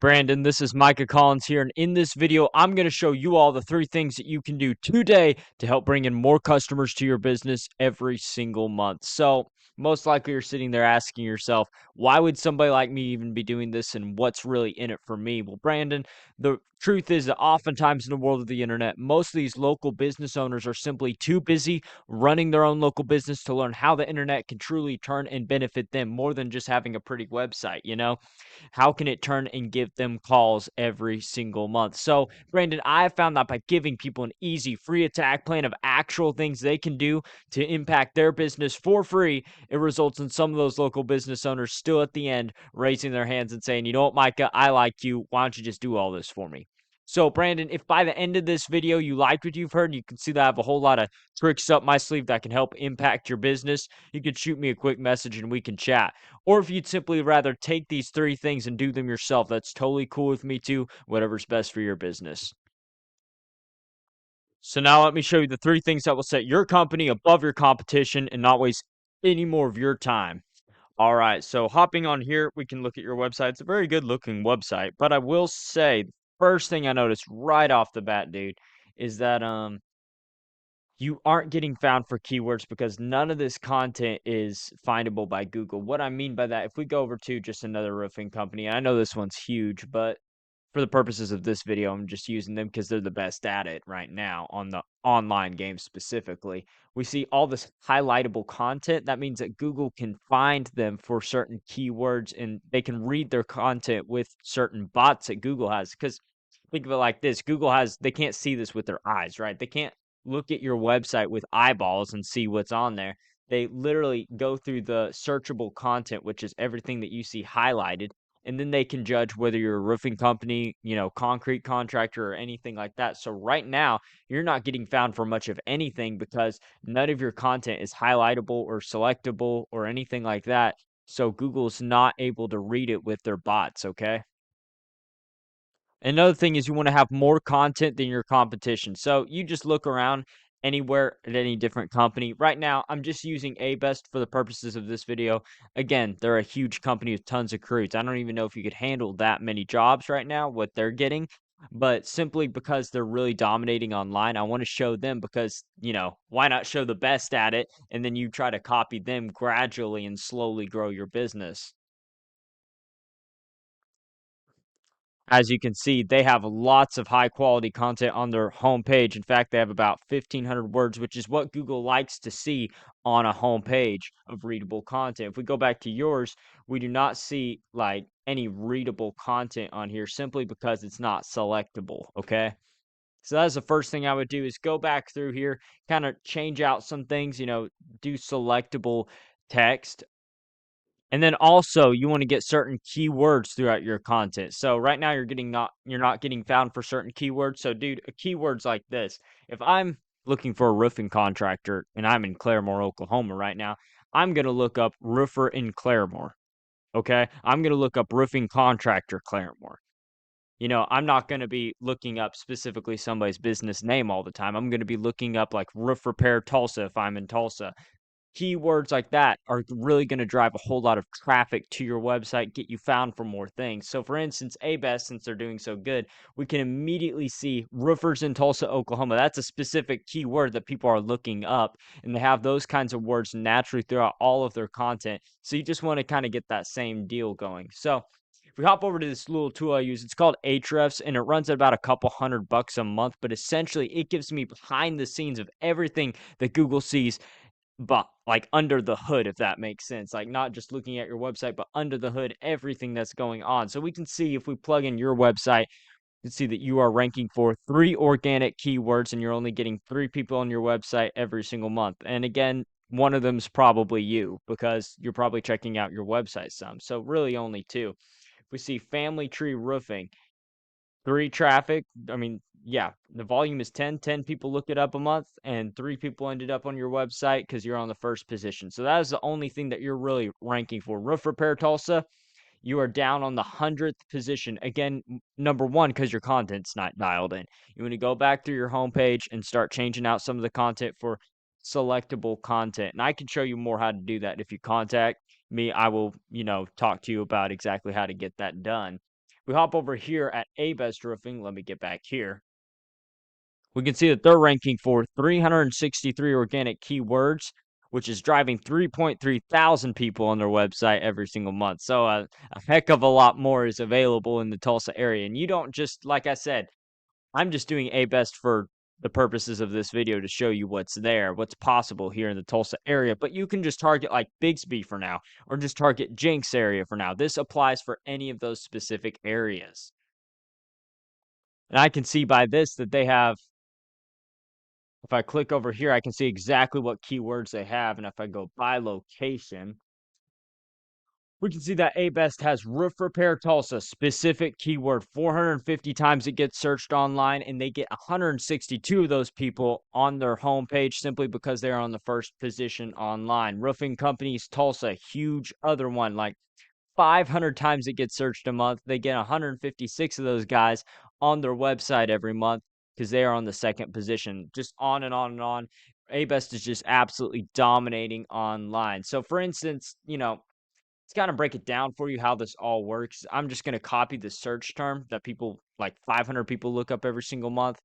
Brandon, this is Micah Collins here, and in this video, I'm going to show you all the 3 things that you can do today to help bring in more customers to your business every single month. So, most likely you're sitting there asking yourself, why would somebody like me even be doing this, and what's really in it for me? Well, Brandon, the truth is that oftentimes in the world of the internet, most of these local business owners are simply too busy running their own local business to learn how the internet can truly turn and benefit them more than just having a pretty website. How can it turn and give them calls every single month? So, Brandon, I have found that by giving people an easy, free attack plan of actual things they can do to impact their business for free, it results in some of those local business owners still at the end raising their hands and saying, you know what, Micah, I like you. Why don't you just do all this for me? So, Brandon, if by the end of this video you liked what you've heard, you can see that I have a whole lot of tricks up my sleeve that can help impact your business. You can shoot me a quick message and we can chat. Or if you'd simply rather take these 3 things and do them yourself, that's totally cool with me too, whatever's best for your business. So now let me show you the 3 things that will set your company above your competition and not waste any more of your time. All right, so hopping on here, we can look at your website. It's a very good looking website, but I will say, the first thing I noticed right off the bat, dude, is that you aren't getting found for keywords because none of this content is findable by Google. What I mean by that, if we go over to just another roofing company, and I know this one's huge, but for the purposes of this video, I'm just using them because they're the best at it right now on the online game specifically. We see all this highlightable content. That means that Google can find them for certain keywords and they can read their content with certain bots that Google has. Because think of it like this, they can't see this with their eyes, right? They can't look at your website with eyeballs and see what's on there. They literally go through the searchable content, which is everything that you see highlighted, and then they can judge whether you're a roofing company, concrete contractor or anything like that. So right now, you're not getting found for much of anything because none of your content is highlightable or selectable or anything like that. So Google's not able to read it with their bots, okay? Another thing is you want to have more content than your competition. So you just look around anywhere at any different company. Right now, I'm just using A-Best for the purposes of this video. Again, they're a huge company with tons of crews. I don't even know if you could handle that many jobs right now, what they're getting. But simply because they're really dominating online, I want to show them because, why not show the best at it and then you try to copy them gradually and slowly grow your business. As you can see, they have lots of high quality content on their homepage. In fact, they have about 1,500 words, which is what Google likes to see on a homepage of readable content. If we go back to yours, we do not see like any readable content on here simply because it's not selectable. Okay. So that's the first thing I would do is go back through here, kind of change out some things, do selectable text. And then also you want to get certain keywords throughout your content. So right now you're not getting found for certain keywords. So dude, keywords like this. If I'm looking for a roofing contractor and I'm in Claremore, Oklahoma right now, I'm going to look up roofer in Claremore. Okay? I'm going to look up roofing contractor Claremore. I'm not going to be looking up specifically somebody's business name all the time. I'm going to be looking up like roof repair Tulsa if I'm in Tulsa. Keywords like that are really going to drive a whole lot of traffic to your website, get you found for more things. So, for instance, A-Best, since they're doing so good, we can immediately see roofers in Tulsa, Oklahoma. That's a specific keyword that people are looking up, and they have those kinds of words naturally throughout all of their content. So, you just want to kind of get that same deal going. So, if we hop over to this little tool I use, it's called Ahrefs, and it runs at about a couple $100 a month. But essentially, it gives me behind the scenes of everything that Google sees, but like under the hood, if that makes sense. Like not just looking at your website, but under the hood, everything that's going on. So we can see if we plug in your website, you can see that you are ranking for 3 organic keywords and you're only getting 3 people on your website every single month. And again, one of them is probably you because you're probably checking out your website some. So really only 2. If we see family tree roofing, 3 traffic. I mean, yeah, the volume is 10 people look it up a month, and 3 people ended up on your website because you're on the first position. So that is the only thing that you're really ranking for. Roof repair Tulsa, you are down on the 100th position. Again, number one, because your content's not dialed in. You want to go back through your homepage and start changing out some of the content for selectable content. And I can show you more how to do that. If you contact me, I will, talk to you about exactly how to get that done. we hop over here at A Best Roofing, let me get back here. We can see that they're ranking for 363 organic keywords, which is driving 3.3 thousand people on their website every single month. So a heck of a lot more is available in the Tulsa area. And you don't just, like I said, I'm just doing A Best for the purposes of this video to show you what's there, what's possible here in the Tulsa area. But you can just target like Bixby for now, or just target Jenks area for now. This applies for any of those specific areas. And I can see by this that they have, if I click over here, I can see exactly what keywords they have. And if I go by location, we can see that A-Best has roof repair Tulsa, specific keyword, 450 times it gets searched online, and they get 162 of those people on their homepage simply because they're on the first position online. Roofing companies Tulsa, huge other one, like 500 times it gets searched a month. They get 156 of those guys on their website every month because they are on the second position. Just on and on and on. A-Best is just absolutely dominating online. So, for instance, let's kind of break it down for you how this all works. I'm just going to copy the search term that people, like 500 people, look up every single month.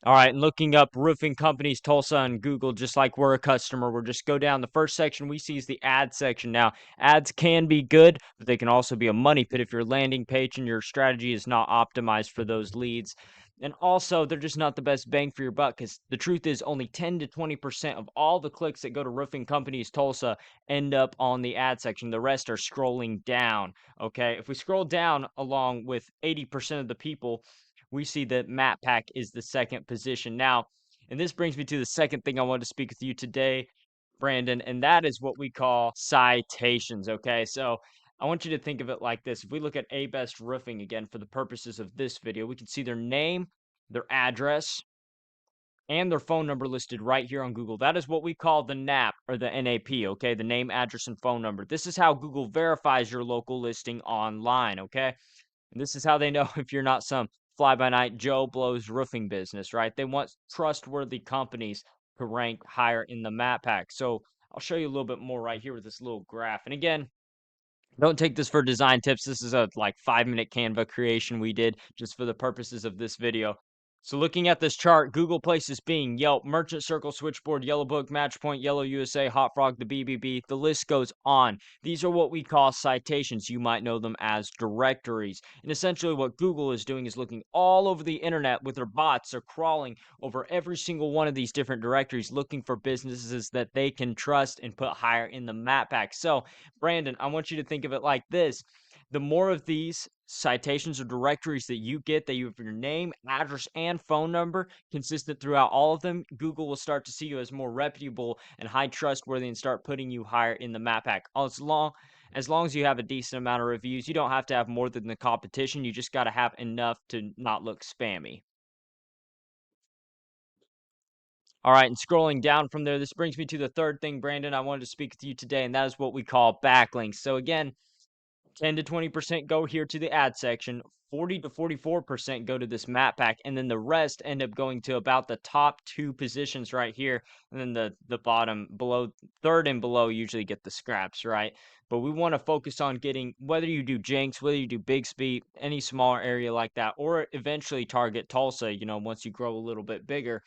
All right, and looking up roofing companies Tulsa on Google, just like we're a customer, we'll just go down. The first section we see is the ad section. Now, ads can be good, but they can also be a money pit if your landing page and your strategy is not optimized for those leads. And also, they're just not the best bang for your buck because the truth is only 10 to 20% of all the clicks that go to roofing companies Tulsa end up on the ad section. The rest are scrolling down. Okay, if we scroll down along with 80% of the people, we see that Matt Pack is the second position. Now, and this brings me to the second thing I wanted to speak with you today, Brandon, and that is what we call citations. Okay, so I want you to think of it like this. If we look at A Best Roofing again for the purposes of this video, we can see their name, their address, and their phone number listed right here on Google. That is what we call the NAP or the NAP, okay? The name, address, and phone number. This is how Google verifies your local listing online, okay? And this is how they know if you're not some fly by night Joe Blow's roofing business, right? They want trustworthy companies to rank higher in the map pack. So I'll show you a little bit more right here with this little graph. And again, don't take this for design tips. This is a like 5-minute Canva creation we did just for the purposes of this video. So looking at this chart, Google places Bing, Yelp, Merchant Circle, Switchboard, Yellow Book, Matchpoint, Yellow USA, Hot Frog, the BBB, the list goes on. These are what we call citations. You might know them as directories. And essentially what Google is doing is looking all over the internet with their bots. They're crawling over every single one of these different directories, looking for businesses that they can trust and put higher in the map pack. So Brandon, I want you to think of it like this. The more of these citations or directories that you get, that you have your name, address, and phone number consistent throughout all of them, Google will start to see you as more reputable and high trustworthy and start putting you higher in the map pack. As long as you have a decent amount of reviews, you don't have to have more than the competition. You just got to have enough to not look spammy. All right, and scrolling down from there, this brings me to the third thing, Brandon, I wanted to speak with you today, and that is what we call backlinks. So again, 10 to 20% go here to the ad section, 40 to 44% go to this map pack, and then the rest end up going to about the top two positions right here, and then the bottom below, third and below usually get the scraps, right? But we want to focus on getting, whether you do Jenks, whether you do Bixby, any smaller area like that, or eventually target Tulsa, once you grow a little bit bigger.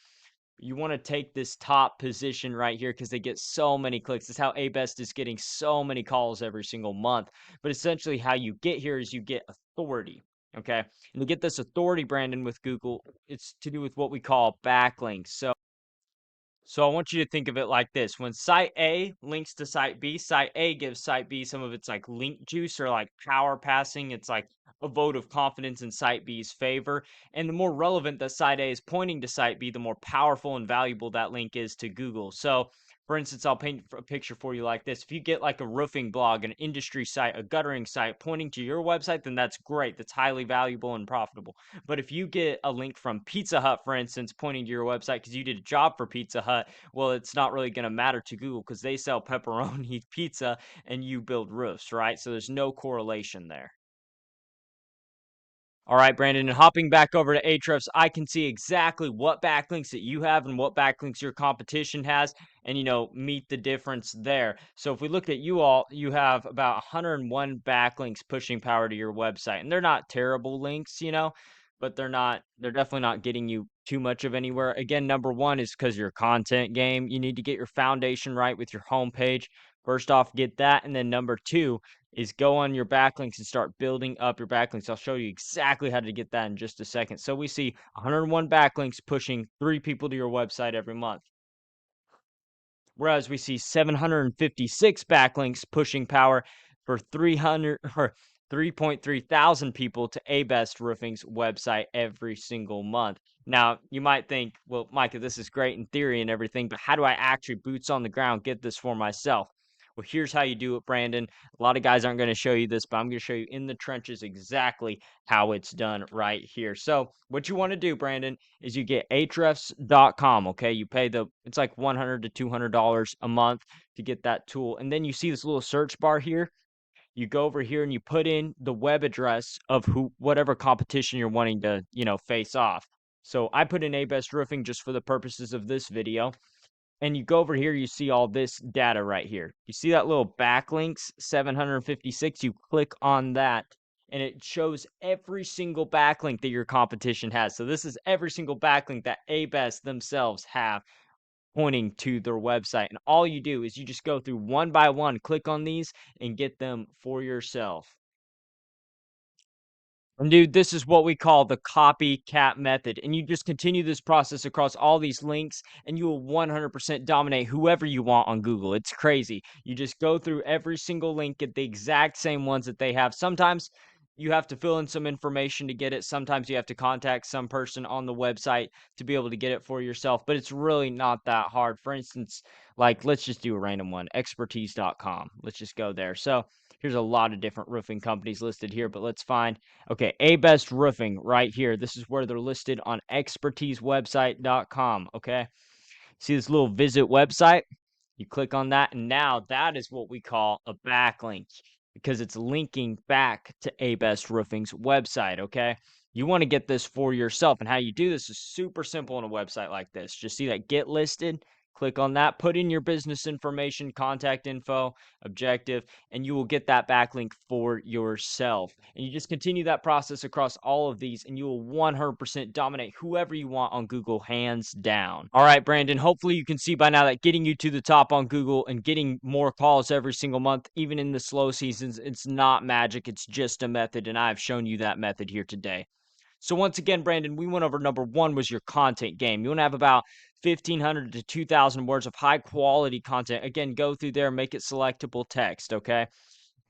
You want to take this top position right here because they get so many clicks. This is how A-Best is getting so many calls every single month. But essentially how you get here is you get authority, okay? And to get this authority, Brandon, with Google, it's to do with what we call backlinks. So I want you to think of it like this. When site A links to site A gives site B some of its like link juice or like power passing. It's like a vote of confidence in site B's favor. And the more relevant that site A is pointing to site B, the more powerful and valuable that link is to Google. So for instance, I'll paint a picture for you like this. If you get like a roofing blog, an industry site, a guttering site pointing to your website, then that's great. That's highly valuable and profitable. But if you get a link from Pizza Hut, for instance, pointing to your website because you did a job for Pizza Hut, well, it's not really going to matter to Google because they sell pepperoni pizza and you build roofs, right? So there's no correlation there. All right, Brandon, and hopping back over to Ahrefs, I can see exactly what backlinks that you have and what backlinks your competition has, and meet the difference there. So if we look at you all, you have about 101 backlinks pushing power to your website, and they're not terrible links, but they're definitely not getting you too much of anywhere. Again, number one is because your content game. You need to get your foundation right with your homepage. First off, get that, and then number two is go on your backlinks and start building up your backlinks. I'll show you exactly how to get that in just a second. So we see 101 backlinks pushing 3 people to your website every month. Whereas we see 756 backlinks pushing power for 300 or 3.3 thousand people to A Best Roofing's website every single month. Now, you might think, well, Micah, this is great in theory and everything, but how do I actually boots on the ground get this for myself? Well, here's how you do it, Brandon. A lot of guys aren't going to show you this, but I'm going to show you in the trenches exactly how it's done right here. So, what you want to do, Brandon, is you get ahrefs.com, okay? You pay it's like $100 to $200 a month to get that tool. And then you see this little search bar here. You go over here and you put in the web address of whatever competition you're wanting to, face off. So I put in A Best Roofing just for the purposes of this video. And you go over here, you see all this data right here. You see that little backlinks, 756? You click on that, and it shows every single backlink that your competition has. So this is every single backlink that A-Best themselves have pointing to their website. And all you do is you just go through one by one, click on these, and get them for yourself. And dude, this is what we call the copycat method. And you just continue this process across all these links, and you will 100% dominate whoever you want on Google. It's crazy. You just go through every single link, get the exact same ones that they have. Sometimes you have to fill in some information to get it. Sometimes you have to contact some person on the website to be able to get it for yourself, but it's really not that hard. For instance, like let's just do a random one, expertise.com. Let's just go there. So here's a lot of different roofing companies listed here, but let's find, okay, A Best Roofing right here. This is where they're listed on expertisewebsite.com. Okay. See this little visit website? You click on that, and now that is what we call a backlink because it's linking back to A Best Roofing's website. Okay. You want to get this for yourself, and how you do this is super simple on a website like this. Just see that get listed, click on that, put in your business information, contact info, objective, and you will get that backlink for yourself. And you just continue that process across all of these, and you will 100% dominate whoever you want on Google, hands down. All right, Brandon, hopefully you can see by now that getting you to the top on Google and getting more calls every single month, even in the slow seasons, it's not magic. It's just a method, and I've shown you that method here today. So once again, Brandon, we went over number one was your content game. You want to have about 1,500 to 2,000 words of high quality content. Again, go through there, make it selectable text, okay?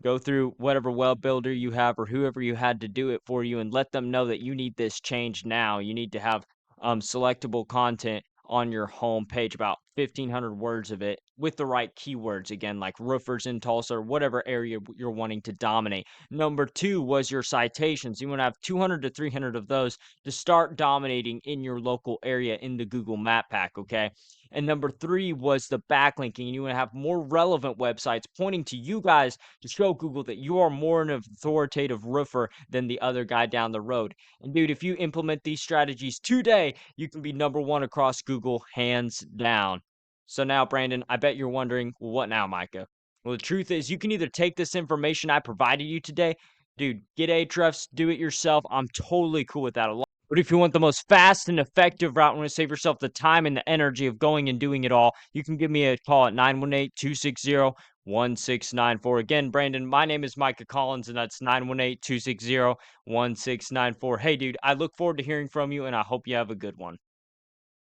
Go through whatever web builder you have or whoever you had to do it for you and let them know that you need this change now. You need to have selectable content on your home page, about 1,500 words of it with the right keywords, again, like roofers in Tulsa or whatever area you're wanting to dominate. Number two was your citations. You want to have 200 to 300 of those to start dominating in your local area in the Google Map Pack, okay? And number three was the backlinking. You want to have more relevant websites pointing to you guys to show Google that you are more an authoritative roofer than the other guy down the road. And dude, if you implement these strategies today, you can be number one across Google, hands down. So now, Brandon, I bet you're wondering, well, what now, Micah? Well, the truth is, you can either take this information I provided you today, dude, get Ahrefs, do it yourself. I'm totally cool with that a lot. But if you want the most fast and effective route and want to save yourself the time and the energy of going and doing it all, you can give me a call at 918-260-1694. Again, Brandon, my name is Micah Collins, and that's 918-260-1694. Hey, dude, I look forward to hearing from you, and I hope you have a good one.